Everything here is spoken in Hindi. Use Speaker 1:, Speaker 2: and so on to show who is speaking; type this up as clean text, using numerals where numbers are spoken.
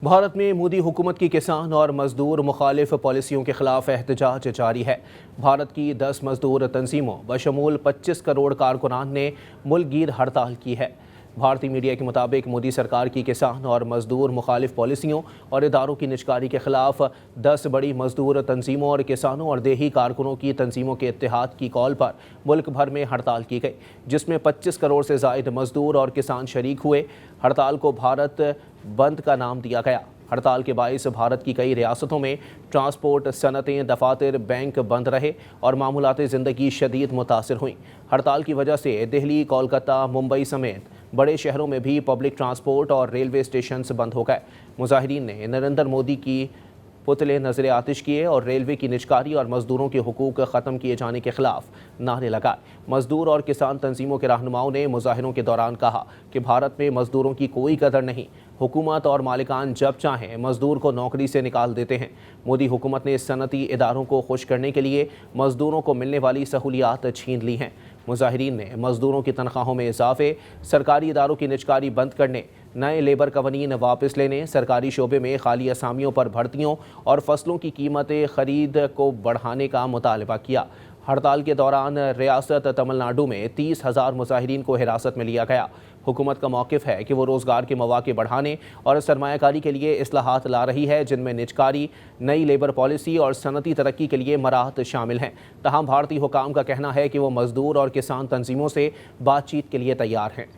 Speaker 1: भारत में मोदी हुकूमत की किसान और मजदूर मुखालिफ पॉलिसियों के खिलाफ एहतजाज जारी है। भारत की 10 मजदूर तंजीमों बशमूल 25 करोड़ कारकुनान ने मुल्कगीर हड़ताल की है। भारतीय मीडिया के मुताबिक मोदी सरकार की किसान और मजदूर मुखालिफ पॉलिसियों और इदारों की निजकारी के खिलाफ 10 बड़ी मजदूर तंजीमों और किसानों और देही कारकुनों की तंजीमों के इत्तेहाद की कॉल पर मुल्क भर में हड़ताल की गई, जिसमें 25 करोड़ से जायद मजदूर और किसान शरीक हुए। हड़ताल को भारत बंद का नाम दिया गया। हड़ताल के बाइस भारत की कई रियासतों में ट्रांसपोर्ट, सनतें, दफातर, बैंक बंद रहे और मामूलाती ज़िंदगी शदीद मुतासर हुई। हड़ताल की वजह से दिल्ली, कोलकाता, मुंबई समेत बड़े शहरों में भी पब्लिक ट्रांसपोर्ट और रेलवे स्टेशन बंद हो गए। मुजाहिरीन ने नरेंद्र मोदी की पुतले नजर आतिश किए और रेलवे की निजकारी और मजदूरों के हुकूक ख़त्म किए जाने के खिलाफ नारे लगाए। मजदूर और किसान तंजीमों के रहनुमाओं ने मुजाहिरों के दौरान कहा कि भारत में मजदूरों की कोई कदर नहीं, हुकूमत और मालिकान जब चाहें मजदूर को नौकरी से निकाल देते हैं। मोदी हुकूमत ने सनती इदारों को खुश करने के लिए मजदूरों को मिलने वाली सहूलियात छीन ली हैं। मुजाहिरीन ने मजदूरों की तनख्वाहों में इजाफे, सरकारी इदारों की निजकारी बंद करने, नए लेबर कवानीन वापस लेने, सरकारी शोबे में खाली असामियों पर भर्तियों और फसलों की कीमत खरीद को बढ़ाने का मुतालबा किया। हड़ताल के दौरान रियासत तमिलनाडु में 30,000 मुजाहिरीन को हिरासत में लिया गया। हुकूमत का मौक़िफ़ है कि वो रोज़गार के मौक़े बढ़ाने और सरमायाकारी के लिए इस्लाहात ला रही है, जिनमें निजकारी, नई लेबर पॉलिसी और सनती तरक्की के लिए मराहत शामिल हैं। तहम भारतीय हुकाम का कहना है कि वो मजदूर और किसान तंजीमों से बातचीत के लिए तैयार हैं।